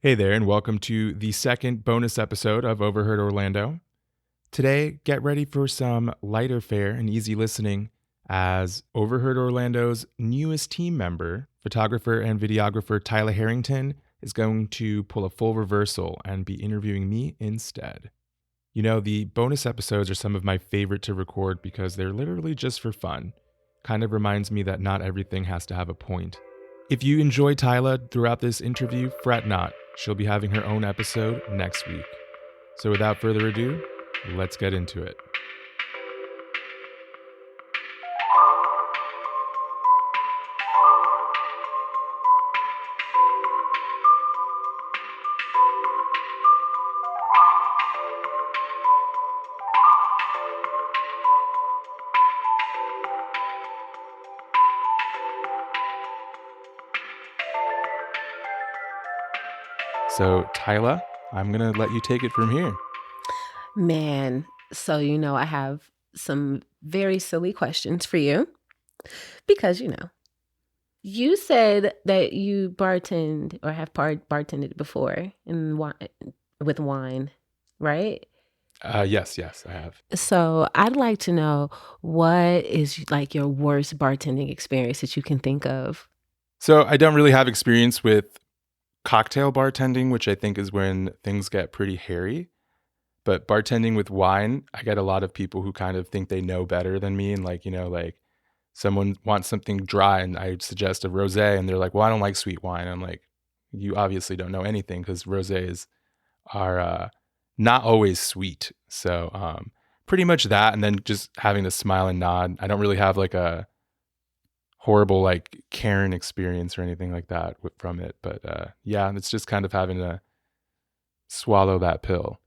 Hey there, and welcome to the second bonus episode of Overheard Orlando. Today, get ready for some lighter fare and easy listening as Overheard Orlando's newest team member, photographer and videographer Tyla Harrington, is going to pull a full reversal and be interviewing me instead. You know, the bonus episodes are some of my favorite to record because they're literally just for fun. Kind of reminds me that not everything has to have a point. If you enjoy Tyla throughout this interview, fret not. She'll be having her own episode next week. So without further ado, let's get into it. So, Tyla, I'm going to let you take it from here. Man, so I have some very silly questions for you because you said that you bartend or have bartended before with wine, right? Yes, I have. So I'd like to know what is like your worst bartending experience that you can think of. So, I don't really have experience with cocktail bartending, which I think is when things get pretty hairy. But bartending with wine, I get a lot of people who kind of think they know better than me. And like someone wants something dry and I suggest a rosé and they're like, well, I don't like sweet wine. I'm like, you obviously don't know anything because rosés are not always sweet. So pretty much that. And then just having to smile and nod. I don't really have like a horrible like Karen experience or anything like that from it. But yeah, it's just kind of having to swallow that pill.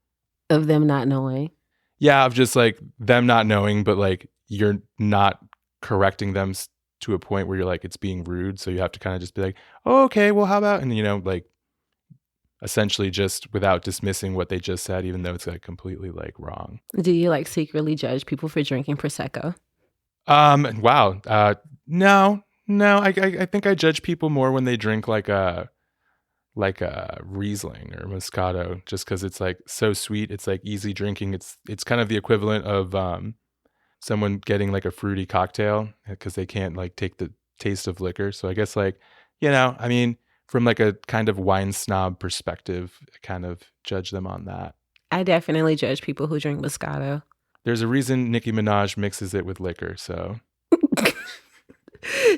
Of them not knowing. Yeah, of just like them not knowing, but like you're not correcting them to a point where you're like it's being rude. So you have to kind of just be like, oh, okay, well, how about, and like essentially just without dismissing what they just said, even though it's like completely like wrong. Do you like secretly judge people for drinking Prosecco? Wow. No. I think I judge people more when they drink like a Riesling or Moscato, just because it's like so sweet. It's like easy drinking. It's kind of the equivalent of someone getting like a fruity cocktail because they can't like take the taste of liquor. So I guess like, I mean, from like a kind of wine snob perspective, I kind of judge them on that. I definitely judge people who drink Moscato. There's a reason Nicki Minaj mixes it with liquor. So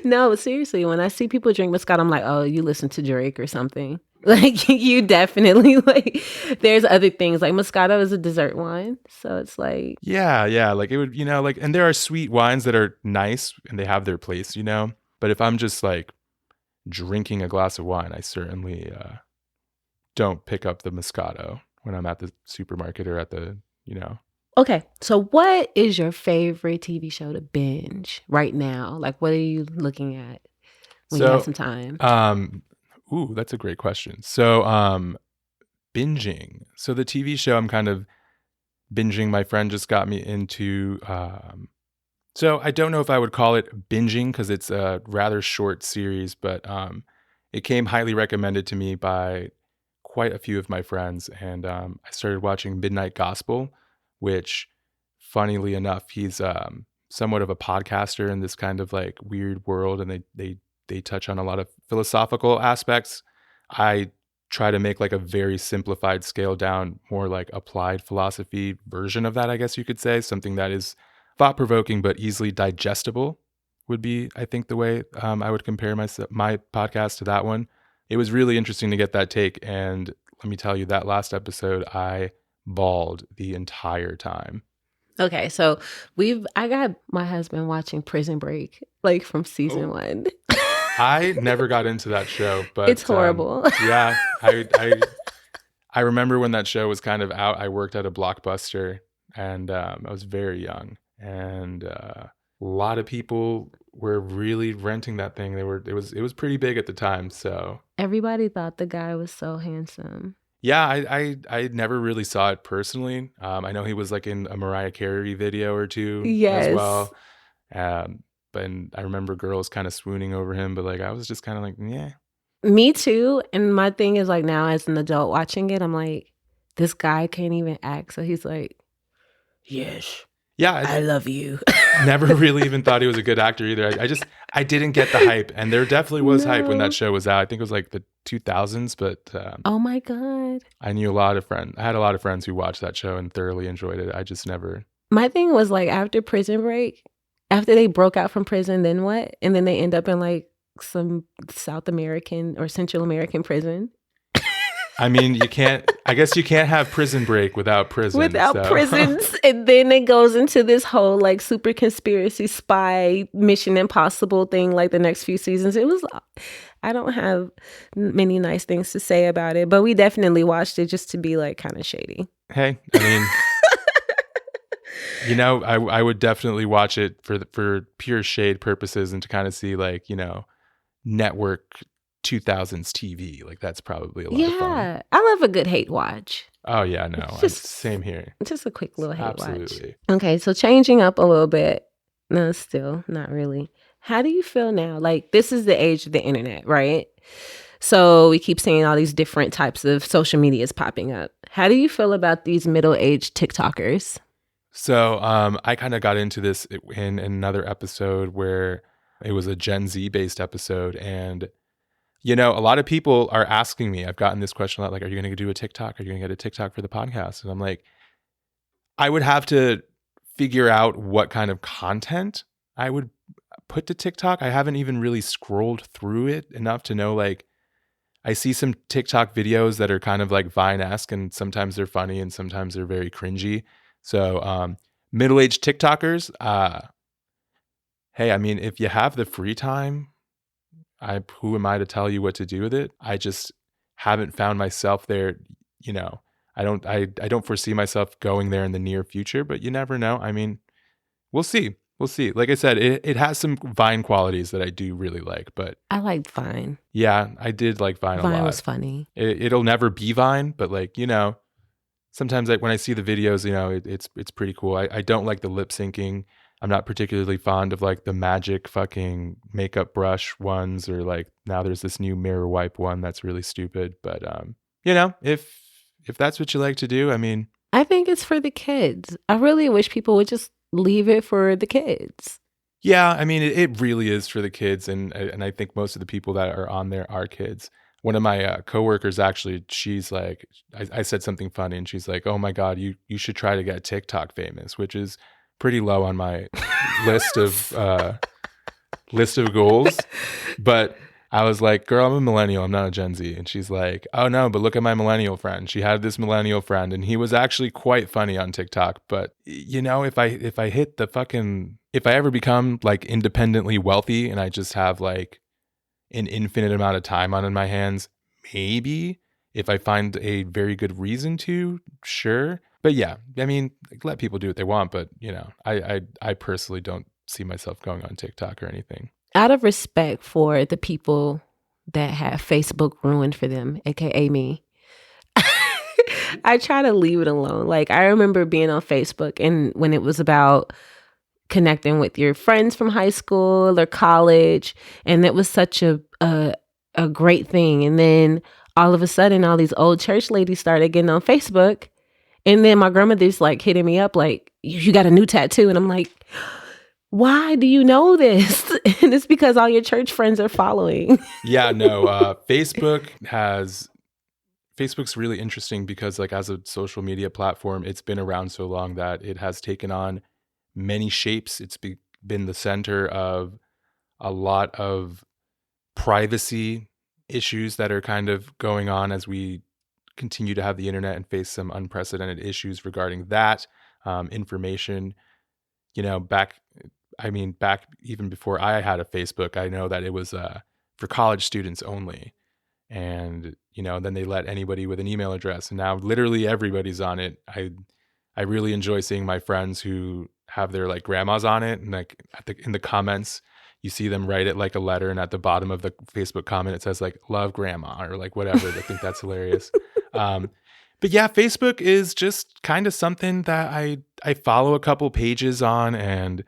No, seriously, when I see people drink Moscato, I'm like, oh, you listen to Drake or something. Like you definitely like there's other things like Moscato is a dessert wine. So it's like yeah. Like it would, like, and there are sweet wines that are nice and they have their place, But if I'm just like drinking a glass of wine, I certainly don't pick up the Moscato when I'm at the supermarket or at the. Okay, so what is your favorite TV show to binge right now? Like what are you looking at when you have So, some time? that's a great question. So, binging. So the TV show I'm kind of binging, my friend just got me into. So I don't know if I would call it binging because it's a rather short series, but it came highly recommended to me by quite a few of my friends, and I started watching Midnight Gospel, which, funnily enough, he's somewhat of a podcaster in this kind of like weird world, and they touch on a lot of philosophical aspects. I try to make like a very simplified, scaled down, more like applied philosophy version of that, I guess you could say, something that is thought provoking but easily digestible would be, I think, the way I would compare my podcast to that one. It was really interesting to get that take, and let me tell you, that last episode, I bawled the entire time. Okay, so I got my husband watching Prison Break like from season Oh, 1. I never got into that show, It's but horrible. yeah, I remember when that show was kind of out. I worked at a Blockbuster, and I was very young, and a lot of people were really renting that thing. It was pretty big at the time. So Everybody thought the guy was so handsome. yeah, I never really saw it personally. I know he was like in a Mariah Carey video or two as Yes. well. Um, and I remember girls kind of swooning over him, but like I was just kind of like, yeah. Me too. And my thing is like now as an adult watching it, I'm like, this guy can't even act. So he's like, yes, Yeah, I love you. never really even thought he was a good actor either. I didn't get the hype, and there definitely was hype when that No. show was out. I think it was like the 2000s, but Oh my God. I knew a lot of friends. I had a lot of friends who watched that show and thoroughly enjoyed it. I just never. My thing was like after Prison Break, after they broke out from prison, then what? And then they end up in like some South American or Central American prison. I mean, you can't. I guess you can't have Prison Break without prison. Without So prisons. And then it goes into this whole like super conspiracy spy Mission Impossible thing like the next few seasons. It was, I don't have many nice things to say about it, but we definitely watched it just to be like kind of shady. hey, I mean, I would definitely watch it for pure shade purposes and to kind of see like network 2000s TV. Like that's probably a lot of fun. Yeah. I love a good hate watch. Oh yeah, no, Just same here. just a quick little hate watch. Absolutely. Okay, so changing up a little bit. No, still not really. How do you feel now? Like this is the age of the internet, right? So we keep seeing all these different types of social medias popping up. How do you feel about these middle-aged TikTokers? So I kind of got into this in another episode where it was a Gen Z based episode, and a lot of people are asking me. I've gotten this question a lot, like, "Are you going to do a TikTok? Are you going to get a TikTok for the podcast?" And I'm like, I would have to figure out what kind of content I would put to TikTok. I haven't even really scrolled through it enough to know, like, I see some TikTok videos that are kind of like Vine-esque, and sometimes they're funny and sometimes they're very cringy. So, middle-aged TikTokers, hey, I mean, if you have the free time, who am I to tell you what to do with it? I just haven't found myself there. You know, I don't foresee myself going there in the near future, but you never know. I mean, we'll see. We'll see. Like I said, it has some Vine qualities that I do really like, but I liked Vine. yeah, I did like Vine a Vine lot. was funny. It'll never be Vine, but like, sometimes when I see the videos, it's pretty cool. I don't like the lip syncing. I'm not particularly fond of like the magic fucking makeup brush ones, or like now there's this new mirror wipe one that's really stupid. But if that's what you like to do, I mean, I think it's for the kids. I really wish people would just leave it for the kids. yeah, I mean, it really is for the kids, and I think most of the people that are on there are kids. One of my coworkers actually, she's like, I said something funny, and she's like, "Oh my God, you should try to get TikTok famous," which is pretty low on my list of goals. But I was like, "Girl, I'm a millennial. I'm not a Gen Z." And she's like, "Oh no, but look at my millennial friend. She had this millennial friend, and he was actually quite funny on TikTok. But if I ever become like independently wealthy and I just have like an infinite amount of time on in my hands, maybe if I find a very good reason to, sure. But yeah, I mean, like, let people do what they want. But I personally don't see myself going on TikTok or anything." Out of respect for the people that have Facebook ruined for them, aka me, I try to leave it alone. Like I remember being on Facebook and when it was about connecting with your friends from high school or college, and it was such a great thing. And then all of a sudden all these old church ladies started getting on Facebook, and then my grandmother's like hitting me up like, you got a new tattoo, and I'm like, why do you know this? And it's because all your church friends are following. Yeah, no, Facebook's really interesting because like as a social media platform, it's been around so long that it has taken on many shapes. It's been the center of a lot of privacy issues that are kind of going on as we continue to have the internet and face some unprecedented issues regarding that information. Back even before I had a Facebook, I know that it was for college students only. And, then they let anybody with an email address. And now literally everybody's on it. I really enjoy seeing my friends who have their like grandmas on it. And like in the comments, you see them write it like a letter. And at the bottom of the Facebook comment, it says like, "Love grandma," or like whatever. I think that's hilarious. But yeah, Facebook is just kind of something that I follow a couple pages on and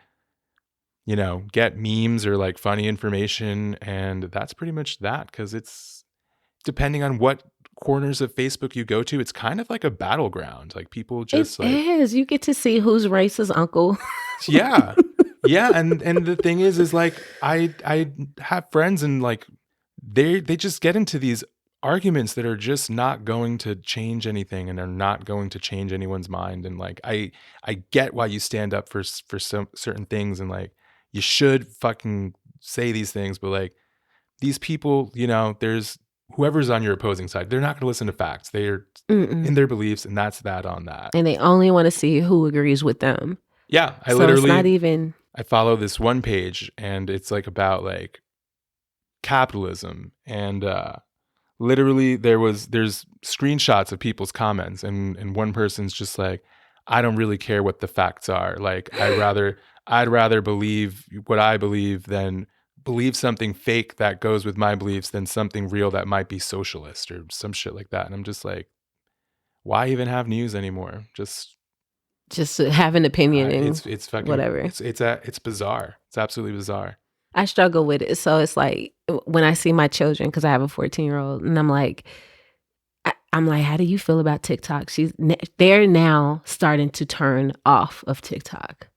get memes or like funny information, and that's pretty much that, because depending on what corners of Facebook you go to, it's kind of like a battleground. Like people It just like, is. You get to see who's racist uncle. yeah. Yeah, and the thing is like I have friends and like they just get into these arguments that are just not going to change anything and are not going to change anyone's mind. And like I get why you stand up for some certain things and like you should fucking say these things, but like these people, you know, there's whoever's on your opposing side, they're not going to listen to facts. They're in Mm-mm. their beliefs, and that's that on that. And they only want to see who agrees with them. Yeah, So it's not even. I follow this one page, and it's like about like capitalism, and literally there's screenshots of people's comments, and one person's just like, I don't really care what the facts are. Like I'd rather believe what I believe than believe something fake that goes with my beliefs than something real that might be socialist or some shit like that. And I'm just like, why even have news anymore? Just to have an opinion and it's fucking whatever. it's bizarre. It's absolutely bizarre. I struggle with it. So it's like when I see my children, because I have a 14-year-old, and I'm like, how do you feel about TikTok? They're now starting to turn off of TikTok.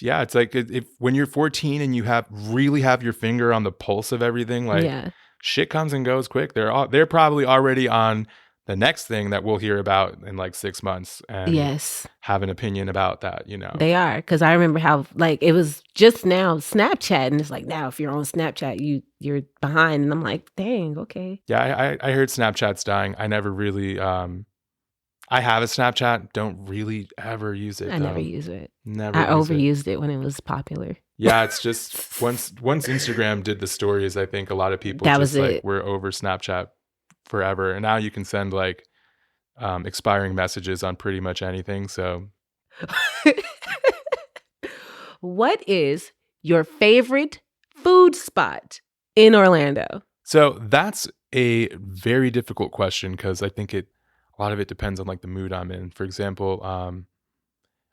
Yeah, it's like if when you're 14 and you really have your finger on the pulse of everything, like shit comes and goes quick. They're probably already on the next thing that we'll hear about in like 6 months and have an opinion about that, you know. They are, because I remember how like it was just now Snapchat, and it's like now if you're on Snapchat, you're behind, and I'm like, dang, okay. Yeah, I heard Snapchat's dying. I never really I have a Snapchat, don't really ever use it. I never use it. Never. I overused it when it was popular. Yeah, it's just once Instagram did the stories, I think a lot of people were over Snapchat forever. And now you can send like expiring messages on pretty much anything. So what is your favorite food spot in Orlando? So that's a very difficult question because I think a lot of it depends on like the mood I'm in. For example,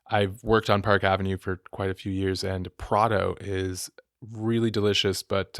I've worked on Park Avenue for quite a few years, and Prado is really delicious, but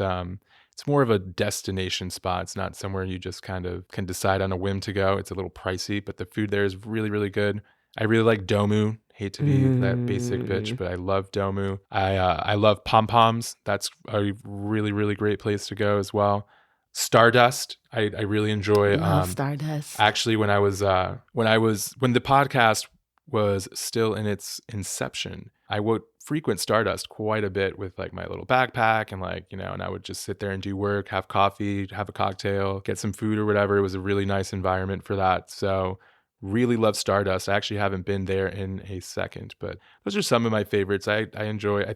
it's more of a destination spot. It's not somewhere you just kind of can decide on a whim to go. It's a little pricey, but the food there is really, really good. I really like Domu. Hate to be that basic bitch, but I love Domu. I love Pom Poms. That's a really, really great place to go as well. Stardust. I really enjoy. Stardust. Actually, when the podcast was still in its inception, I would frequent Stardust quite a bit with like my little backpack and like, you know, and I would just sit there and do work, have coffee, have a cocktail, get some food or whatever. It was a really nice environment for that. So really love Stardust. I actually haven't been there in a second, but those are some of my favorites. I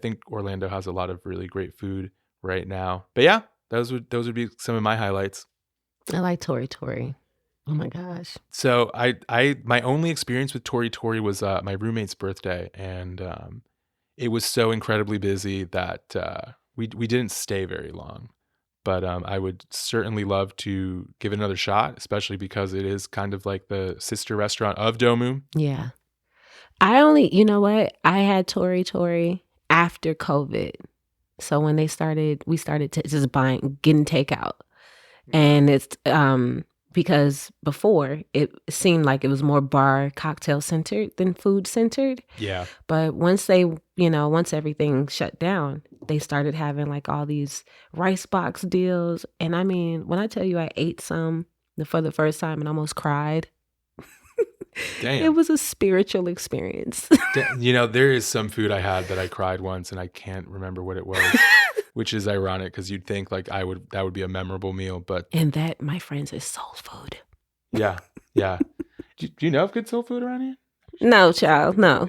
think Orlando has a lot of really great food right now. But yeah, those would be some of my highlights. I like Tori Tori. Oh my gosh. So my only experience with Tori Tori was my roommate's birthday, and it was so incredibly busy that we didn't stay very long. But I would certainly love to give it another shot, especially because it is kind of like the sister restaurant of Domu. Yeah. you know what? I had Tori Tori after COVID. So when we started just getting takeout. And it's because before it seemed like it was more bar cocktail centered than food centered. Yeah. But once everything shut down, they started having like all these rice box deals. And I mean, when I tell you I ate some for the first time and almost cried, damn. It was a spiritual experience. You know, there is some food I had that I cried once and I can't remember what it was. Which is ironic because you'd think like that would be a memorable meal, but and that, my friends, is soul food. Yeah. Do you know of good soul food around here? No, child, no.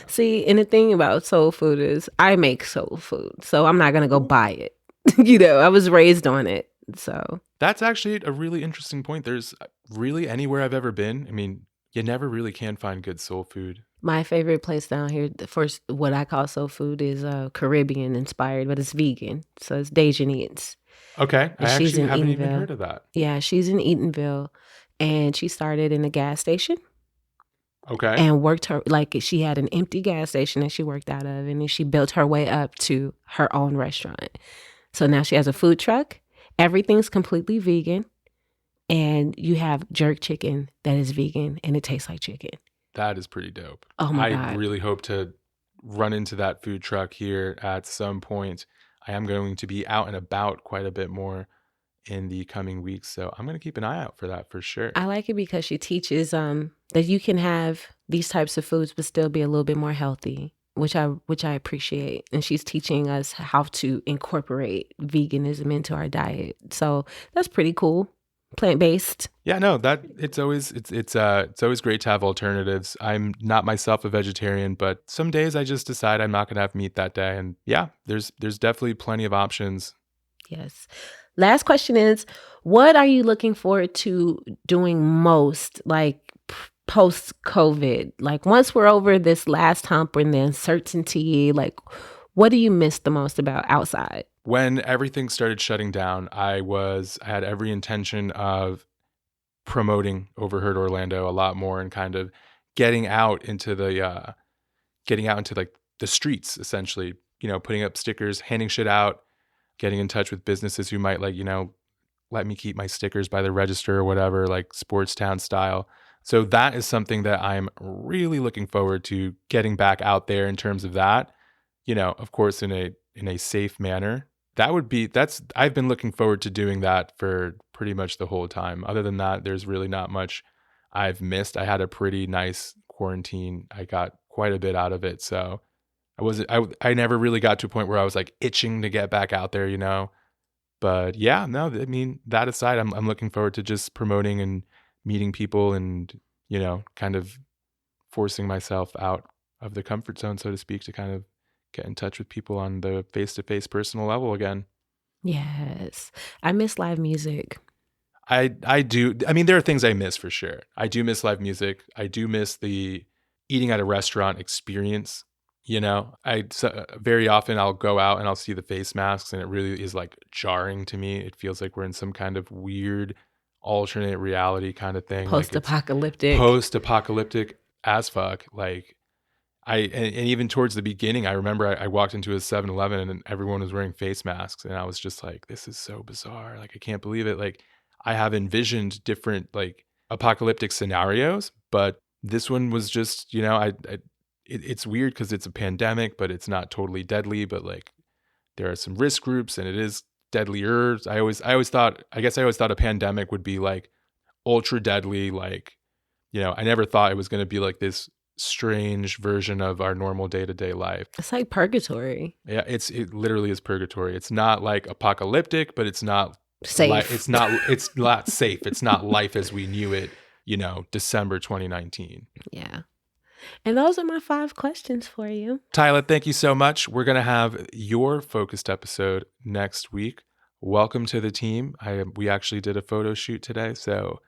See, and the thing about soul food is I make soul food, so I'm not gonna go buy it. You know, I was raised on it, so that's actually a really interesting point. There's really anywhere I've ever been. I mean, you never really can find good soul food. My favorite place down here, the first what I call soul food, is Caribbean inspired, but it's vegan. So it's Dejanet's. Okay. I actually haven't even heard of that. Yeah, she's in Eatonville, and she started in a gas station. Okay. And worked she had an empty gas station that she worked out of, and then she built her way up to her own restaurant. So now she has a food truck. Everything's completely vegan. and you have jerk chicken that is vegan and it tastes like chicken. That is pretty dope. Oh my I God. really hope to run into that food truck here at some point. I am going to be out and about quite a bit more in the coming weeks, so I'm going to keep an eye out for that for sure. I like it because she teaches that you can have these types of foods but still be a little bit more healthy, which I appreciate. And she's teaching us how to incorporate veganism into our diet. So that's pretty cool. Plant-based. Yeah, no, that it's always great to have alternatives. I'm not myself a vegetarian, but some days I just decide I'm not going to have meat that day, and yeah, there's definitely plenty of options. Yes. Last question is, what are you looking forward to doing most, like post-COVID? Like once we're over this last hump and the uncertainty, like what do you miss the most about outside? When everything started shutting down, I had every intention of promoting Overheard Orlando a lot more and kind of getting out into like the streets, essentially, putting up stickers, handing shit out, getting in touch with businesses who might, like, let me keep my stickers by the register or whatever, like Sports Town style. So that is something that I'm really looking forward to getting back out there in terms of that, of course, in a safe manner. I've been looking forward to doing that for pretty much the whole time. Other than that, there's really not much I've missed. I had a pretty nice quarantine. I got quite a bit out of it. So I never really got to a point where I was like itching to get back out there, But yeah, no, I mean, that aside, I'm looking forward to just promoting and meeting people and, kind of forcing myself out of the comfort zone, so to speak, to kind of get in touch with people on the face-to-face personal level again. Yes. I miss live music. I do. I mean, there are things I miss for sure. I do miss live music. I do miss the eating at a restaurant experience. Very often I'll go out and I'll see the face masks and it really is like jarring to me. It feels like we're in some kind of weird alternate reality kind of thing. Post-apocalyptic. Like post-apocalyptic as fuck. Like and even towards the beginning, I remember I walked into a 7-Eleven and everyone was wearing face masks. And I was just like, this is so bizarre. Like, I can't believe it. Like, I have envisioned different like apocalyptic scenarios, but this one was just, it's weird because it's a pandemic, but it's not totally deadly. But like, there are some risk groups, and it is deadlier. I always thought a pandemic would be like ultra deadly. Like, I never thought it was going to be like this strange version of our normal day-to-day life. It's like purgatory. Yeah, it literally is purgatory. It's not like apocalyptic, but it's not safe. It's not safe. It's not life as we knew it, December 2019. Yeah. And those are my 5 questions for you. Tyla, thank you so much. We're going to have your focused episode next week. Welcome to the team. We actually did a photo shoot today, so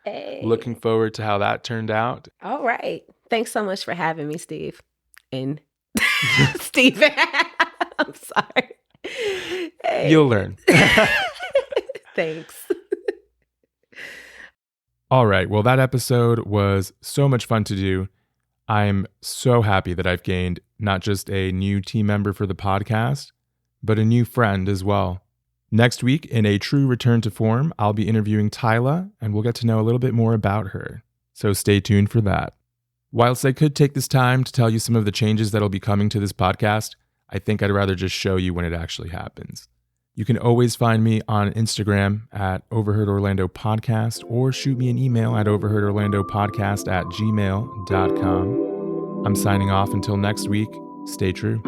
looking forward to how that turned out. All right. Thanks so much for having me, Steve. And Steven. I'm sorry. Hey. You'll learn. Thanks. All right. Well, that episode was so much fun to do. I'm so happy that I've gained not just a new team member for the podcast, but a new friend as well. Next week, in a true return to form, I'll be interviewing Tyla, and we'll get to know a little bit more about her. So stay tuned for that. Whilst I could take this time to tell you some of the changes that'll be coming to this podcast, I think I'd rather just show you when it actually happens. You can always find me on Instagram at Overheard Orlando Podcast, or shoot me an email at overheardorlandopodcast@gmail.com. I'm signing off until next week. Stay true.